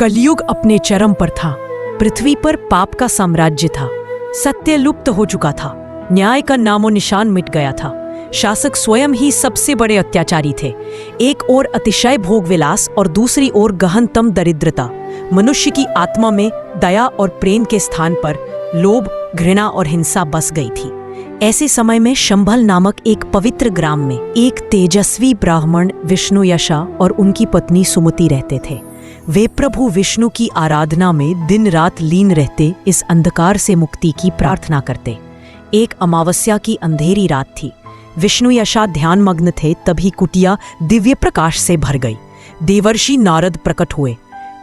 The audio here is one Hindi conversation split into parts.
कलयुग अपने चरम पर था। पृथ्वी पर पाप का साम्राज्य था। सत्य लुप्त हो चुका था। न्याय का नामो निशान मिट गया था। शासक स्वयं ही सबसे बड़े अत्याचारी थे। एक ओर अतिशय भोग विलास और दूसरी ओर गहनतम दरिद्रता। मनुष्य की आत्मा में दया और प्रेम के स्थान पर लोभ, घृणा और हिंसा बस गई थी। ऐसे समय में शंभल नामक एक पवित्र ग्राम में एक तेजस्वी ब्राह्मण विष्णुयशा और उनकी पत्नी सुमति रहते थे। वे प्रभु विष्णु की आराधना में दिन रात लीन रहते, इस अंधकार से मुक्ति की प्रार्थना करते। एक अमावस्या की अंधेरी रात थी। विष्णुयशा ध्यानमग्न थे, तभी कुटिया दिव्य प्रकाश से भर गई। देवर्षि नारद प्रकट हुए।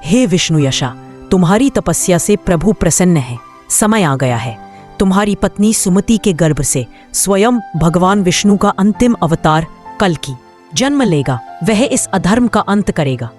हे विष्णुयशा, तुम्हारी तपस्या से प्रभु प्रसन्न है। समय आ गया है। तुम्हारी पत्नी सुमति के गर्भ से स्वयं भगवान विष्णु का अंतिम अवतार कल्कि जन्म लेगा। वह इस अधर्म का अंत करेगा।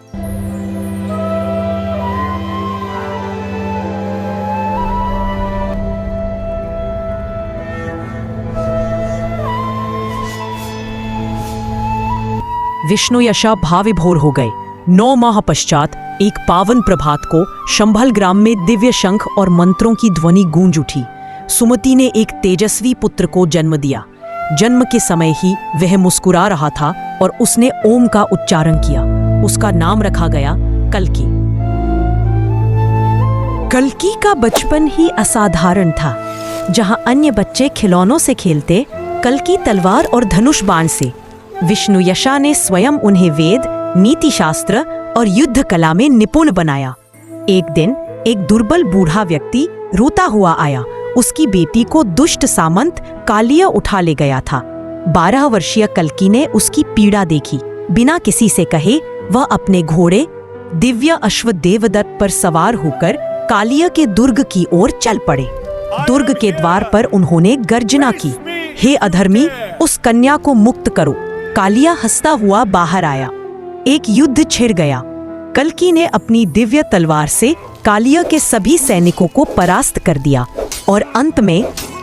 विष्णुयशा भाविभोर हो गए। 9 माह पश्चात एक पावन प्रभात को शंभल ग्राम में दिव्य शंख और मंत्रों की ध्वनि गूंज उठी। सुमति ने एक तेजस्वी पुत्र को जन्म दिया। जन्म के समय ही वह मुस्कुरा रहा था और उसने ओम का उच्चारण किया। उसका नाम रखा गया कल्कि। कल्कि का बचपन ही असाधारण था। जहां अन्य बच्चे खिलौनों से खेलते, कल्कि तलवार और धनुष बाण से। विष्णुयशा ने स्वयं उन्हें वेद, नीति शास्त्र और युद्ध कला में निपुण बनाया। एक दिन एक दुर्बल बूढ़ा व्यक्ति रोता हुआ आया। उसकी बेटी को दुष्ट सामंत कालिया उठा ले गया था। 12 वर्षीय कल्कि ने उसकी पीड़ा देखी। बिना किसी से कहे वह अपने घोड़े दिव्य अश्व देवदत्त पर सवार होकर कालिया के दुर्ग की ओर चल पड़े। दुर्ग के द्वार पर उन्होंने गर्जना की, हे अधर्मी, उस कन्या को मुक्त करो। कालिया हंसता हुआ बाहर आया। एक युद्ध छिड़ गया। कल्कि ने अपनी दिव्य तलवार से कालिया के सभी सैनिकों को परास्त कर दिया और अंत में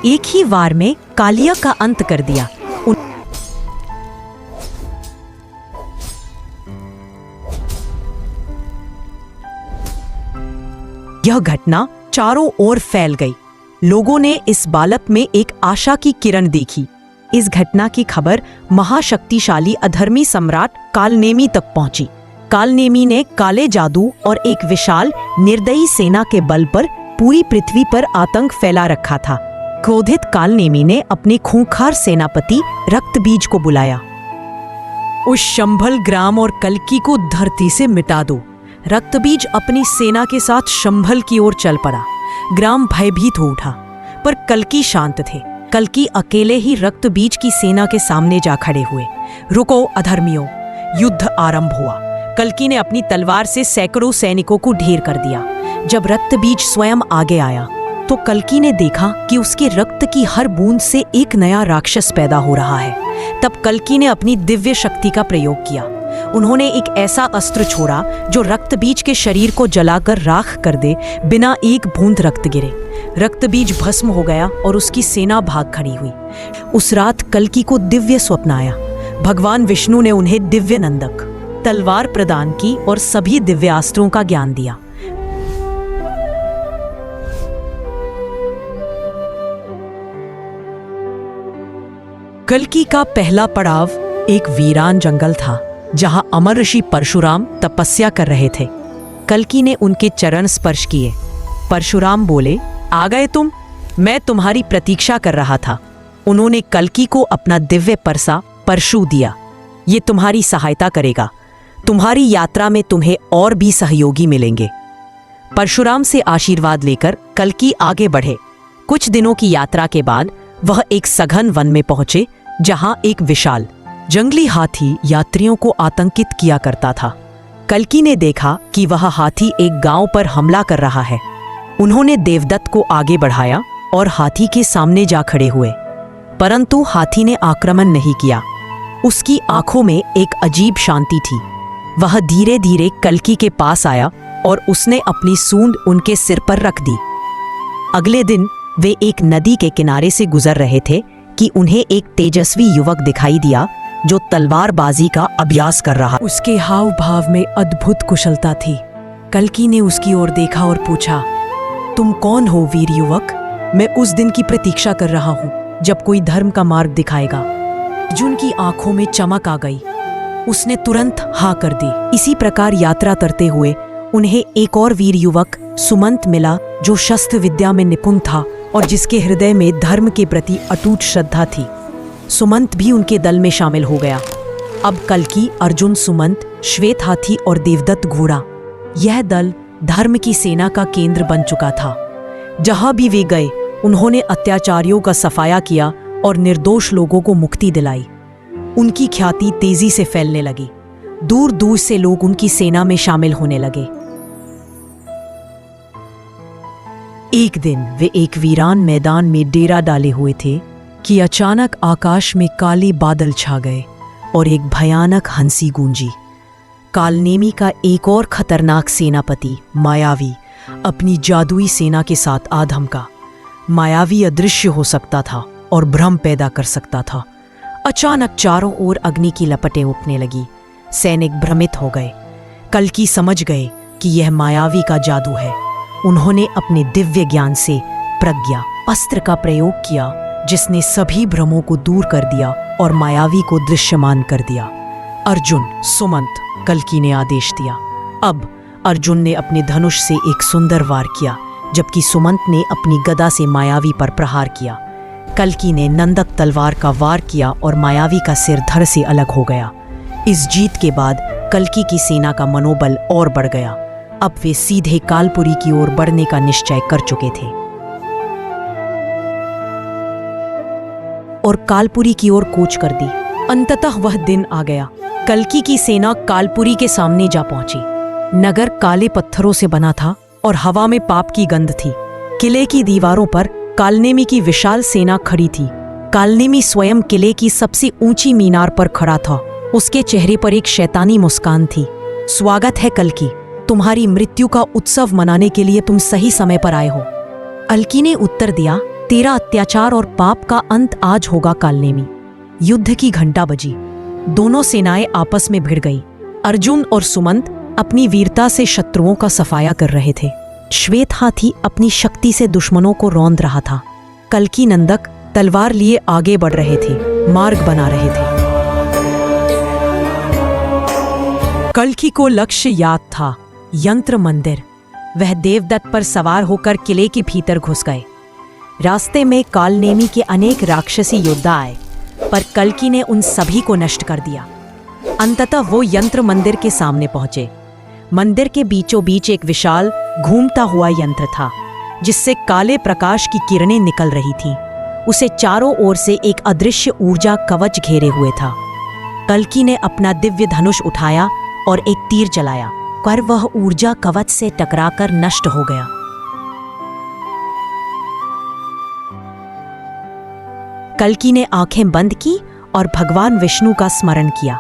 एक ही वार में कालिया का अंत कर दिया। यह घटना चारों ओर फैल गई। लोगों ने इस बालक में एक आशा की किरण देखी। इस घटना की खबर महाशक्तिशाली अधर्मी सम्राट कालनेमी तक पहुंची। कालनेमी ने काले जादू और एक विशाल निर्दयी सेना के बल पर पूरी पृथ्वी पर आतंक फैला रखा था। क्रोधित कालनेमी ने अपने खूंखार सेनापति रक्तबीज को बुलाया। उस शंभल ग्राम और कल्कि को धरती से मिटा दो। रक्तबीज अपनी सेना के साथ शंभल की ओर चल पड़ा। ग्राम भयभीत हो उठा, पर कल्कि शांत थे। कल्कि अकेले ही रक्तबीज की सेना के सामने जा खड़े हुए। रुको अधर्मियों, युद्ध आरंभ हुआ। कल्कि ने अपनी तलवार से सैकड़ों सैनिकों को ढेर कर दिया। जब रक्तबीज स्वयं आगे आया तो कल्कि ने देखा कि उसके रक्त की हर बूंद से एक नया राक्षस पैदा हो रहा है। तब कल्कि ने अपनी दिव्य शक्ति का प्रयोग किया। उन्होंने एक ऐसा अस्त्र छोड़ा जो रक्तबीज के शरीर को जलाकर राख कर दे, बिना एक बूंद रक्त गिरे। रक्तबीज भस्म हो गया और उसकी सेना भाग खड़ी हुई। उस रात कल्कि को दिव्य स्वप्न आया। भगवान विष्णु ने उन्हें दिव्य नंदक, तलवार प्रदान की और सभी दिव्यास्त्रों का ज्ञान दिया। कल्कि का पहला पड़ाव एक वीरान जंगल था, जहां अमर ऋषि परशुराम तपस्या कर रहे थे। कल्कि ने उनके चरण स्पर्श किए। परशुराम बोले, आ गए तुम? मैं तुम्हारी प्रतीक्षा कर रहा था। उन्होंने कल्कि को अपना दिव्य परसा परशु दिया। ये तुम्हारी सहायता करेगा। तुम्हारी यात्रा में तुम्हें और भी सहयोगी मिलेंगे। परशुराम से आशीर्वाद लेकर कल्कि आगे बढ़े। कुछ दिनों की यात्रा के बाद वह एक सघन वन में पहुंचे, जहां एक विशाल जंगली हाथी यात्रियों को आतंकित किया करता था। कल्कि ने देखा कि वह हाथी एक गांव पर हमला कर रहा है। उन्होंने देवदत्त को आगे बढ़ाया और हाथी के सामने जा खड़े हुए, परंतु हाथी ने आक्रमण नहीं किया। उसकी आंखों में एक अजीब शांति थी। वह धीरे धीरे कल्कि के पास आया और उसने अपनी सूंड उनके सिर पर रख दी। अगले दिन वे एक नदी के किनारे से गुजर रहे थे कि उन्हें एक तेजस्वी युवक दिखाई दिया जो तलवारबाजी का अभ्यास कर रहा। उसके हाव भाव में अद्भुत कुशलता थी। कल्कि ने उसकी ओर देखा और पूछा, तुम कौन हो वीर युवक? मैं उस दिन की प्रतीक्षा कर रहा हूं जब कोई धर्म का मार्ग दिखाएगा। अर्जुन की आंखों में चमक आ गई। उसने तुरंत हाँ कर दी। इसी प्रकार यात्रा करते हुए उन्हें एक और वीर युवक सुमंत मिला, जो शस्त्र विद्या में निपुण था और जिसके हृदय में धर्म के प्रति अटूट श्रद्धा थी। सुमंत भी उनके दल में शामिल हो गया। अब कल्कि, अर्जुन, सुमंत, श्वेत हाथी और देवदत्त घोड़ा, यह दल धर्म की सेना का केंद्र बन चुका था। जहां भी वे गए उन्होंने अत्याचारियों का सफाया किया और निर्दोष लोगों को मुक्ति दिलाई। उनकी ख्याति तेजी से फैलने लगी। दूर दूर से लोग उनकी सेना में शामिल होने लगे। एक दिन वे एक वीरान मैदान में डेरा डाले हुए थे कि अचानक आकाश में काले बादल छा गए और एक भयानक हंसी गूंजी। कालनेमी का एक और खतरनाक सेनापति मायावी अपनी जादुई सेना के साथ आ धमका। मायावी अदृश्य हो सकता था और भ्रम पैदा कर सकता था। अचानक चारों ओर अग्नि की लपटें उठने लगी। सैनिक भ्रमित हो गए। कल्कि समझ गए कि यह मायावी का जादू है। उन्होंने अपने दिव्य ज्ञान से प्रज्ञा अस्त्र का प्रयोग किया, जिसने सभी भ्रमों को दूर कर दिया और मायावी को दृश्यमान कर दिया। अर्जुन, सुमंत, कल्कि ने आदेश दिया। अब अर्जुन ने अपने धनुष से एक सुंदर वार किया, जबकि सुमंत ने अपनी गदा से मायावी पर प्रहार किया। कल्कि ने नंदक तलवार का वार किया और मायावी का सिर धड़ से अलग हो गया। इस जीत के बाद कल्कि की सेना का मनोबल और बढ़ गया। अब वे सीधे कालपुरी की ओर बढ़ने का निश्चय कर चुके थे और कालपुरी की ओर कूच कर दी। अंततः वह दिन आ गया। कल्कि की सेना कालपुरी के सामने जा पहुंची। नगर काले पत्थरों से बना था और हवा में पाप की गंध थी। किले की दीवारों पर कालनेमी की विशाल सेना खड़ी थी। कालनेमी स्वयं किले की सबसे ऊंची मीनार पर खड़ा था। उसके चेहरे पर एक शैतानी मुस्कान थी। स्वागत है कल्कि, तुम्हारी मृत्यु का उत्सव मनाने के लिए तुम सही समय पर आए हो। कल्कि ने उत्तर दिया, तेरा अत्याचार और पाप का अंत आज होगा कालनेमी। युद्ध की घंटा बजी। दोनों सेनाएं आपस में भिड़ गई। अर्जुन और सुमंत अपनी वीरता से शत्रुओं का सफाया कर रहे थे। श्वेत हाथी अपनी शक्ति से दुश्मनों को रौंद रहा था। कल्कि नंदक तलवार लिए आगे बढ़ रहे थे, मार्ग बना रहे थे। कल्कि को लक्ष्य याद था, यंत्र मंदिर। वह देवदत्त पर सवार होकर किले के भीतर घुस गए। रास्ते में कालनेमी के अनेक राक्षसी योद्धा आए, पर कल्कि ने उन सभी को नष्ट कर दिया। अंततः वो यंत्र मंदिर के सामने पहुंचे। मंदिर के बीचों बीच एक विशाल घूमता हुआ यंत्र था, जिससे काले प्रकाश की किरणें निकल रही थीं। उसे चारों ओर से एक अदृश्य ऊर्जा कवच घेरे हुए था। कल्कि ने अपना दिव्य धनुष उठाया और एक तीर चलाया, पर वह ऊर्जा कवच से टकराकर नष्ट हो गया। कल्कि ने आंखें बंद की और भगवान विष्णु का स्मरण किया।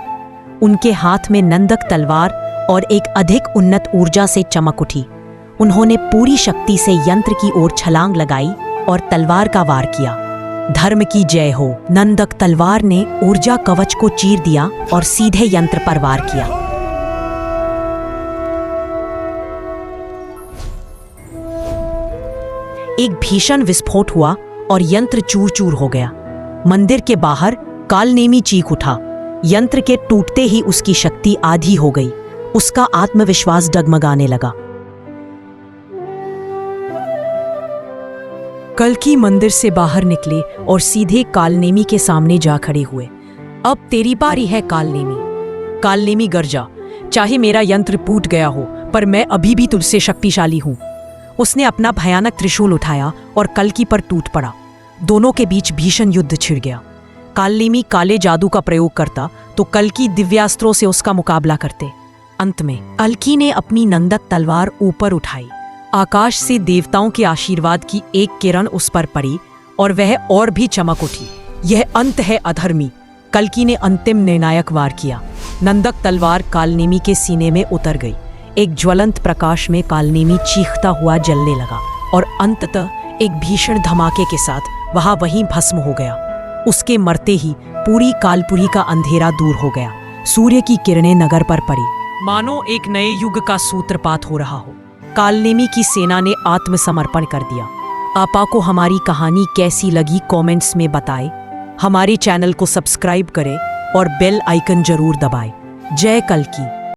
उनके हाथ में नंदक तलवार और एक अधिक उन्नत ऊर्जा से चमक उठी। उन्होंने पूरी शक्ति से यंत्र की ओर छलांग लगाई और तलवार का वार किया। धर्म की जय हो। नंदक तलवार ने ऊर्जा कवच को चीर दिया और सीधे यंत्र पर वार किया। एक भीषण विस्फोट हुआ और यंत्र चूर चूर हो गया। मंदिर के बाहर कालनेमी चीख उठा। यंत्र के टूटते ही उसकी शक्ति आधी हो गई। उसका आत्मविश्वास डगमगाने लगा। कल्कि मंदिर से बाहर निकले और सीधे कालनेमी के सामने जा खड़े हुए। अब तेरी बारी है कालनेमी। कालनेमी गर्जा, चाहे मेरा यंत्र टूट गया हो, पर मैं अभी भी तुझसे शक्तिशाली हूं। उसने अपना भयानक त्रिशूल उठाया और कल्कि पर टूट पड़ा। दोनों के बीच भीषण युद्ध छिड़ गया। कालनेमी काले जादू का प्रयोग करता तो कल्कि दिव्यास्त्रों से उसका मुकाबला करते। अंत में कल्कि ने अपनी नंदक तलवार ऊपर उठाई। आकाश से देवताओं के आशीर्वाद की एक किरण उस पर पड़ी और वह और भी चमक उठी। यह अंत है अधर्मी। कल्कि ने अंतिम निर्णायक वार किया। नंदक तलवार कालनेमी के सीने में उतर गई। एक ज्वलंत प्रकाश में कालनेमी चीखता हुआ जलने लगा और अंततः एक भीषण धमाके के साथ वहां वहीं भस्म हो गया। उसके मरते ही पूरी कालपुरी का अंधेरा दूर हो गया। सूर्य की किरणें नगर पर पड़ी मानो एक नए युग का सूत्रपात हो रहा हो। कालनेमी की सेना ने आत्मसमर्पण कर दिया। आपा को हमारी कहानी कैसी लगी कमेंट्स में बताएं। हमारे चैनल को सब्सक्राइब करें और बेल आइकन जरूर दबाएं। जय कल्की।